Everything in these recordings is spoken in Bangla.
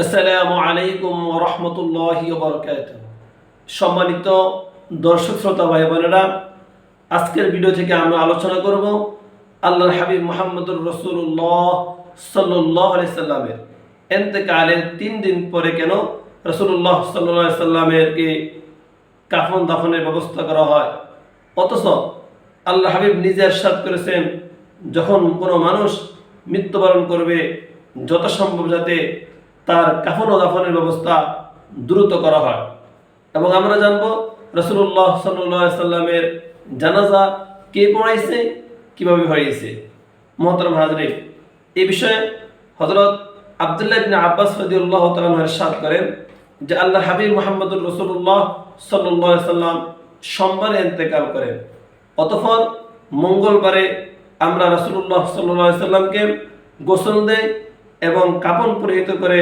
আসসালামু আলাইকুম ওয়া রাহমাতুল্লাহি ওয়া বারাকাতুহু। সম্মানিত দর্শক শ্রোতা ভাই বোনেরা, আজকের ভিডিও থেকে আমরা আলোচনা করব আল্লাহর হাবিব মুহাম্মদুর রাসূলুল্লাহ সাল্লাল্লাহু আলাইহি সাল্লামের ইন্তেকালের 3 দিন পরে কেন রাসূলুল্লাহ সাল্লাল্লাহু আলাইহি সাল্লামের কাফন দাফনের ব্যবস্থা করা হয়, অথচ আল্লাহ হাবিব নিজে ইরশাদ করেছেন যখন কোনো মানুষ মৃত্যুবরণ করবে যত সম্ভব যাতে তার কাফন ও দাফনের ব্যবস্থা দ্রুত করা হয়। এবং আমরা জানব রাসূলুল্লাহ সাল্লাল্লাহু আলাইহি সাল্লামের জানাজা কে পড়াইছে, কিভাবে হয়েছে। মুহতারাম হাজরিন, এই বিষয়ে হযরত আব্দুল্লাহ ইবনে আব্বাস রাদিয়াল্লাহু তাআলা আনহু ইরশাদ করেন যে আল্লাহর হাবিব মুহাম্মদুর রাসূলুল্লাহ সাল্লাল্লাহু আলাইহি সাল্লাম সোমবারে ইন্তেকাল করেন। অতঃপর মঙ্গলবারে আমরা রাসূলুল্লাহ সাল্লাল্লাহু আলাইহি সাল্লামকে গোসল দেই এবং কাফন পরিহিত করে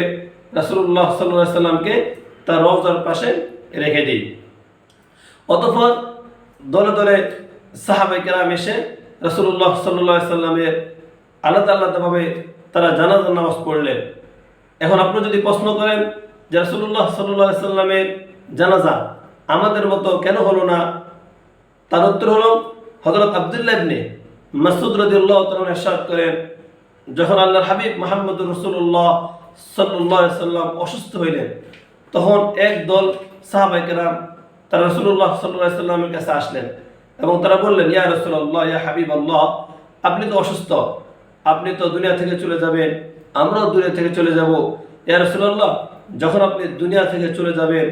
রাসূলুল্লাহ সাল্লাল্লাহু আলাইহি সাল্লামকে তার রওজার পাশে রেখে দিই। অতঃপর দলে দলে সাহাবায়ে কেরাম এসে রাসূলুল্লাহ সাল্লাল্লাহু আলাইহি সাল্লামের আলাদা আলাদাভাবে তারা জানাজার নামাজ পড়লেন। এখন আপনি যদি প্রশ্ন করেন যে রাসূলুল্লাহ সাল্লাল্লাহু আলাইহি সাল্লামের জানাজা আমাদের মতো কেন হলো না, তার উত্তর হলো হযরত আব্দুল্লাহ ইবনে মাসউদ রাদিয়াল্লাহু তাআলা ইরশাদ করেন যখন আল্লাহর হাবিব মুহাম্মদুর রাসূলুল্লাহ সাল্লাল্লাহু আলাইহি সাল্লাম অসুস্থ হইলেন, তখন একদল সাহাবায়ে কেরাম তারা রাসূলুল্লাহ সাল্লাল্লাহু আলাইহি সাল্লামের কাছে আসলেন এবং তারা বললেন, ইয়া রাসূলুল্লাহ, ইয়া হাবিবাল্লাহ, আপনি তো অসুস্থ, আপনি তো দুনিয়া থেকে চলে যাবেন, আমরাও দুনিয়া থেকে চলে যাব। ইয়া রাসূলুল্লাহ, যখন আপনি দুনিয়া থেকে চলে যাবেন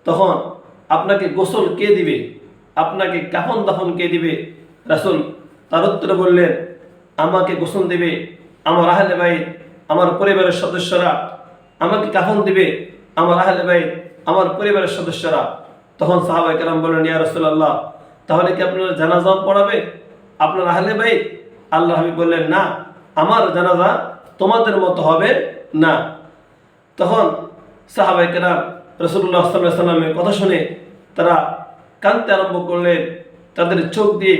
তখন আপনাকে গোসল কে দিবে, আপনাকে কাফন দাফন কে দিবে? রাসূল তার উত্তরে বললেন, আমাকে গোসল দিবে আমার আহলে বাইত, আমার পরিবারের সদস্যরা, আমাকে কাফন দিবে আমার আহলে বাইত, আমার পরিবারের সদস্যরা। তখন সাহাবায়ে কেরাম বললেন, ইয়া রাসূলুল্লাহ, তাহলে কি আপনারা জানাজা পড়াবে আপনার আহলে বাইত? আল্লাহ হাবিব বললেন, না, আমার জানাজা তোমাদের মতো হবে না। তখন সাহাবায়ে কেরাম রাসূলুল্লাহ সাল্লাল্লাহু আলাইহি সাল্লামের কথা শুনে তারা কাঁদতে আরম্ভ করলেন, তাদের চোখ দিয়ে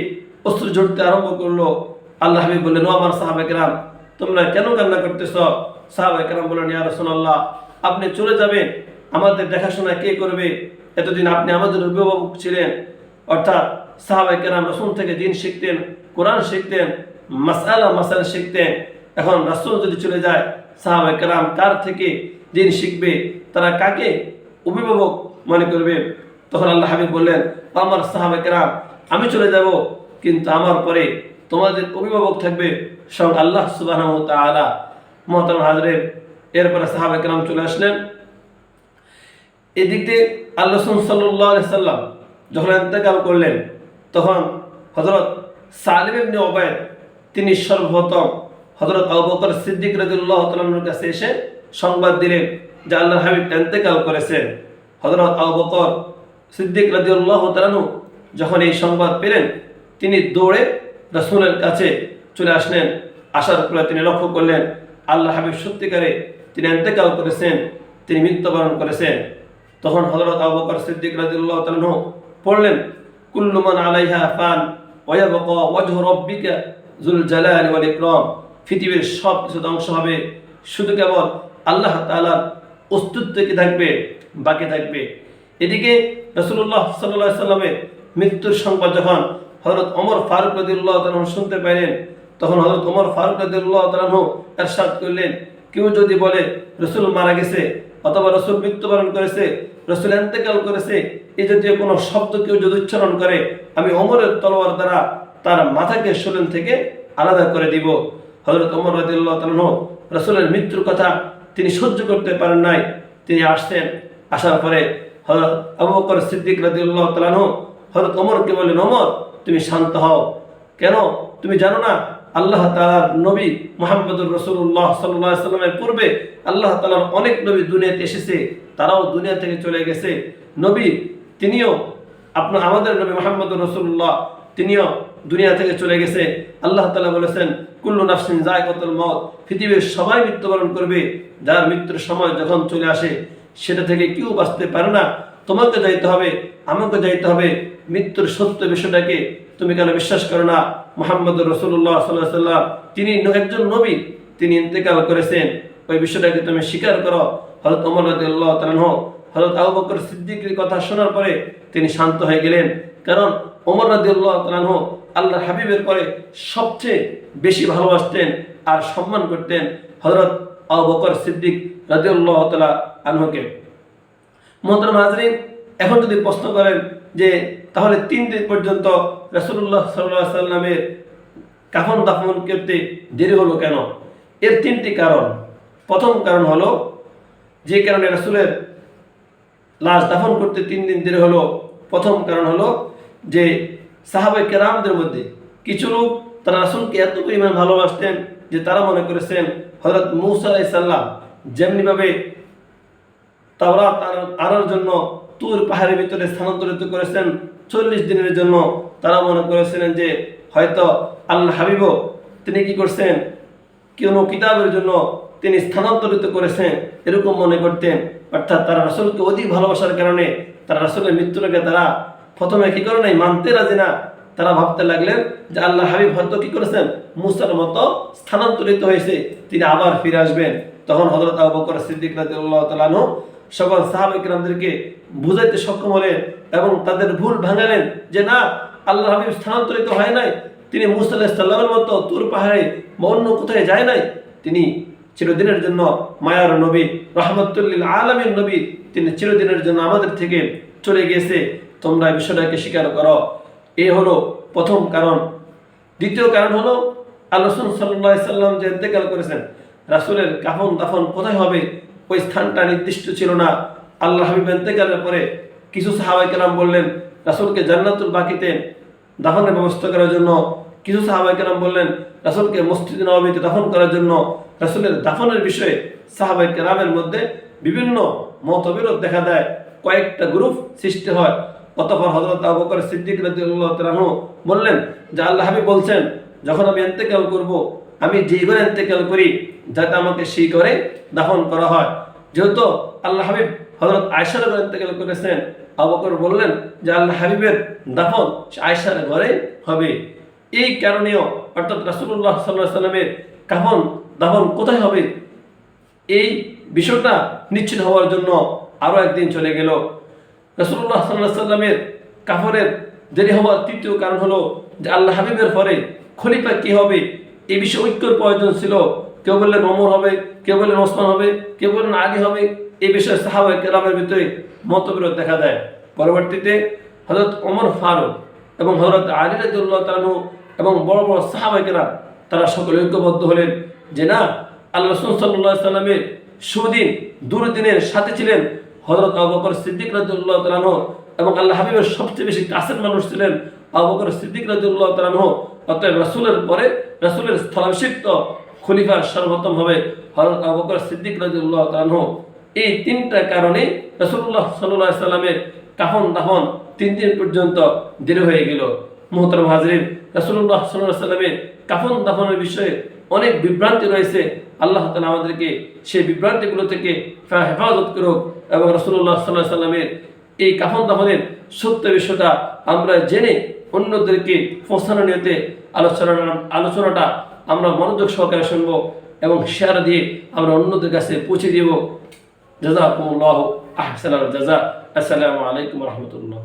অশ্রু ঝরতে আরম্ভ করলো। আল্লাহ হাবিব বললেন, ও আমার সাহাবায়ে কেরাম, তোমরা কেন কান্না করতেছ? সাহাবায়ে কেরাম বললেন, ইয়া রাসূলুল্লাহ, আপনি চলে যাবেন, আমাদের দেখাশোনা কে করবে? এতদিন আপনি আমাদের অভিভাবক ছিলেন। অর্থাৎ সাহাবায়ে কেরাম রাসূল থেকে দ্বীন শিখতেন, কোরআন শিখতেন, মাসালা শিখতেন। এখন রাসূল যদি চলে যায়, সাহাবায়ে কেরাম কার থেকে দ্বীন শিখবে? তারা কাকে অভিভাবক মনে করবে? তখন আল্লাহ হাবিব বললেন, আমার সাহাবায়ে কেরাম, আমি চলে যাব, কিন্তু আমার পরে তোমাদের অভিভাবক থাকবে স্বয়ং আল্লাহ সুবহানাহু ওয়া তাআলা। মুহতারাম হাজরিন, এরপরে সাহাবায়ে কেরাম চলে আসলেন। এদিক দিয়ে আল্লাহ রাসূল সাল্লাল্লাহু আলাইহি সাল্লাম যখন ইন্তেকাল করলেন, তখন হযরত সালিম ইবনে উবাইদ তিনি সর্বপ্রথম হযরত আবু বকর সিদ্দিক রাদিয়াল্লাহু তাআলা আনহুর কাছে এসে সংবাদ দিলেন যে আল্লাহর হাবিব ইন্তেকাল করেছেন। হযরত আবু বকর সিদ্দিক রাদিয়াল্লাহু তাআলা আনহু যখন এই সংবাদ পেলেন, তিনি দৌড়ে রাসূলের কাছে চলে আসলেন। আসার পরে তিনি লক্ষ্য করলেন আল্লাহ হাবিব সত্যিকারে তিনি ইন্তেকাল করেছেন, তিনি মৃত্যুবরণ করেছেন। তখন হযরত আবু বকর সিদ্দিক রাদিয়াল্লাহু তাআলা আনহু পড়লেন, কুল্লু মান আলাইহা ফান ওয়া ইয়াবকা ওয়াজহু রাব্বিকা যুল জালালি ওয়াল ইকরাম। পৃথিবীর সব কিছু ধ্বংস হবে, শুধু কেবল আল্লাহ তাআলার অস্তিত্ব কি থাকবে, বাকি থাকবে। এদিকে রাসূলুল্লাহ সাল্লাল্লাহু আলাইহি সাল্লামের মৃত্যুর সংবাদ যখন হযরত ওমর ফারুক রাদিয়াল্লাহু তাআলা শুনতে পাইলেন, তখন হযরত ওমর ফারুক রাদিয়াল্লাহু তাআলা ইরশাদ করলেন, কেউ যদি বলে রাসূল মারা গেছে অথবা রাসূল মৃত্যুবরণ করেছে, রাসূল ইন্তেকাল করেছে, এই জাতীয় কোনো শব্দ কেউ যদি উচ্চারণ করে, আমি ওমরের তলোয়ার দ্বারা তার মাথাকে শরীর থেকে আলাদা করে দিব। হযরত ওমর রাদিয়াল্লাহু তাআলা রাসূলের মৃত্যুর কথা তিনি সহ্য করতে পারেন নাই। তিনি আসছেন, আসার পরে হযরত আবু বকর সিদ্দিক রাদিয়াল্লাহু তাআলা হযরত ওমরকে বললেন, ওমর, তুমি শান্ত হও। কেন? তুমি জানো না আল্লাহ তাআলার নবী মুহাম্মদুর রাসূলুল্লাহ সাল্লাল্লাহু আলাইহি সাল্লামের পূর্বে আল্লাহ তাআলার অনেক নবী দুনিয়াতে এসেছে, তারাও দুনিয়া থেকে চলে গেছে। নবী তিনিও আমাদের নবী মুহাম্মদুর রাসূলুল্লাহ তিনিও দুনিয়া থেকে চলে গেছে। আল্লাহ তাআলা বলেছেন, কুল্লু নাফসিন যায়কাতুল মউত, পৃথিবীর সবাই মৃত্যুবরণ করবে। যার মৃত্যুর সময় যখন চলে আসে সেটা থেকে কেউ বাঁচতে পারে না। তোমাকে যাইতে হবে, আমাকে যাইতে হবে। মৃত্যুর সত্য বিষয়টাকে তুমি কেন বিশ্বাস করো না? মুহাম্মদুর রাসূলুল্লাহ সাল্লাল্লাহু আলাইহি ওয়াসাল্লাম তিনি একজন নবী, তিনি ইন্তেকাল করেছেন, ওই বিষয়টাকে তুমি স্বীকার করো। হযরত ওমর রাদিয়াল্লাহু তাআলা আনহু হযরত আবু বকর সিদ্দিকের কথা শোনার পরে তিনি শান্ত হয়ে গেলেন। কারণ ওমর রাদিয়াল্লাহু তাআলা আনহু আল্লাহর হাবিবের পরে সবচেয়ে বেশি ভালোবাসতেন আর সম্মান করতেন হযরত আবু বকর সিদ্দিক রাদিয়াল্লাহু তাআলা আনহুকে। মুহতারাম হাজরিন, এখন যদি প্রশ্ন করেন যে তাহলে 3 দিন পর্যন্ত রাসূলুল্লাহ সাল্লাল্লাহু আলাইহি সাল্লামের কাফন দাফন করতে দেরি হলো কেন? এর 3টি কারণ। প্রথম কারণ হলো, যে কারণে রাসূলের লাশ দাফন করতে 3 দিন দেরি হলো, প্রথম কারণ হলো যে সাহাবায়ে কেরামদের মধ্যে কিছু লোক তারা রাসূলকে এত পরিমাণ ভালোবাসতেন যে তারা মনে করেছেন হযরত মূসা আলাইহিস সালাম যেমনিভাবে তাওরাত আনার জন্য তুর পাহাড়ের ভিতরে স্থানান্তরিত করেছেন 40 দিনের জন্য, তারা মনে করেছিলেন যে হয়তো আল্লাহ হাবিবও তিনি কি করছেন, কোনো কিতাবের জন্য তিনি স্থানান্তরিত করেছেন, এরকম মনে করতেন। অর্থাৎ তারা রাসূলকে অধিক ভালোবাসার কারণে তারা রাসূলের মৃত্যুর আগে তারা প্রথমে কি করে নাই, মানতে রাজি না। তারা ভাবতে লাগলেন যে আল্লাহ হাবিব হয়তো কি করেছেন, মূসার মতো স্থানান্তরিত হয়েছে, তিনি আবার ফিরে আসবেন। তখন হযরত আবু বকর সিদ্দিক রাদিয়াল্লাহু তাআলা আনহু সকল সাহাবায়ে কেরামদেরকে বুঝাইতে সক্ষম হলেন এবং তাদের ভুল ভাঙালেন যে না, আল্লাহ হাবিব স্থানান্তরিত হয় নাই, তিনি মূসা আলাইহিস সালামের মতো তুর পাহাড়ে বা অন্য কোথায় যায় নাই, তিনি চিরদিনের জন্য মায়ার নবী, রাহমাতুল লিল আলামিন নবী, তিনি চিরদিনের জন্য আমাদের থেকে চলে গিয়েছে, তোমরা এই বিষয়টাকে স্বীকার করো। এই হলো প্রথম কারণ। দ্বিতীয় কারণ হলো আল্লাহ রাসূল সাল্লাল্লাহু আলাইহি সাল্লাম যে ইন্তেকাল করেছেন, রাসূলের কাফন দাফন কোথায় হবে ওই স্থানটা নির্দিষ্ট ছিল না। আল্লাহ হাবিব ইন্তেকালের পরে কিছু সাহাবায়ে কেরাম বললেন রাসূলকে জান্নাতুল বাকিতে দাফনের ব্যবস্থা করার জন্য, কিছু সাহাবায়ে কেরাম বললেন রাসূলকে মসজিদে নববীতে দাফন করার জন্য। রাসূলের দাফনের বিষয়ে সাহাবায়ে কেরামের মধ্যে বিভিন্ন মতবিরোধ দেখা দেয়, কয়েকটা গ্রুপ সৃষ্টি হয়। অতঃপর হযরত আবু বকর সিদ্দিক রাদিয়াল্লাহু তাআলা আনহু বললেন যে আল্লাহ হাবিব বলছেন যখন আমি ইন্তেকাল করব, আমি যেই ঘরে ইন্তেকাল করি যাতে আমাকে সেই ঘরে দাফন করা হয়। যেহেতু আল্লাহ হাবিব হযরত আয়েশার ঘরে ইন্তেকাল করেছেন, আবু বকর বললেন যে আল্লাহ হাবিবের দাফন আয়েশার ঘরে হবে। এই কারণেও অর্থাৎ রাসূলুল্লাহ সাল্লাল্লাহু আলাইহি সাল্লামের কাফন দাফন কোথায় হবে এই বিষয়টা নিশ্চিত হওয়ার জন্য আরো একদিন চলে গেল। রাসূলুল্লাহ সাল্লাল্লাহু আলাইহি সাল্লামের কাফনের দেরি হওয়ার তৃতীয় কারণ হলো যে আল্লাহ হাবিবের পরে খলিফা কি হবে এই বিষয়ে ঐক্যের প্রয়োজন ছিল। কেউ বললেন ওমর হবে, কেউ বললেন ওসমান হবে, কেউ বললেন আলী হবে। এই বিষয়ে সাহাবায়ে কেরামের ভিতরে মতবিরোধ দেখা দেয়। পরবর্তীতে হযরত ওমর ফারুক এবং হযরত আলী রাদিয়াল্লাহু তাআলা আনহু এবং বড় বড় সাহাবায়ে কেরাম তারা সকলে ঐক্যবদ্ধ হলেন যে না, আল্লাহ রাসূল সাল্লাল্লাহু আলাইহি সাল্লামের সুদিন দুর্দিনের সাথে ছিলেন হযরত আবু বকর সিদ্দিক রাদিয়াল্লাহু তাআলা আনহু এবং আল্লাহ হাবিবের সবচেয়ে বেশি কাছের মানুষ ছিলেন আবু বকর সিদ্দিক রাদিয়াল্লাহু তাআলা আনহু। অতএব রাসূলের পরে রাসূলের স্থলাভিষিক্ত খলিফা সর্বোত্তম হবে হযরত আবু বকর সিদ্দিক রাদিয়াল্লাহু তাআলা আনহু। এই 3টা কারণে রাসূলুল্লাহ সাল্লাল্লাহু আলাইহি সাল্লামের কাফন দাফন 3 দিন পর্যন্ত দেরি হয়ে গেল। মুহতারাম হাজরিন, রাসূলুল্লাহ সাল্লাল্লাহু আলাইহি সাল্লামের কাফন দাফনের বিষয়ে অনেক বিভ্রান্তি রয়েছে। আল্লাহ তাআলা আমাদেরকে সেই বিভ্রান্তিগুলো থেকে হেফাজত করুক এবং রাসূলুল্লাহ সাল্লাল্লাহু আলাইহি সাল্লামের এই কাফন দাফনের সত্য বিষয়টা আমরা জেনে অন্যদেরকে পৌঁছানোর নিয়তে আলোচনাটা আমরা মনোযোগ সহকারে শুনব এবং শেয়ার দিয়ে আমরা অন্যদের কাছে পৌঁছে দেব। জাযাকুমুল্লাহু আহসানাল জাযা। আসসালামু আলাইকুম ওয়া রাহমাতুল্লাহ।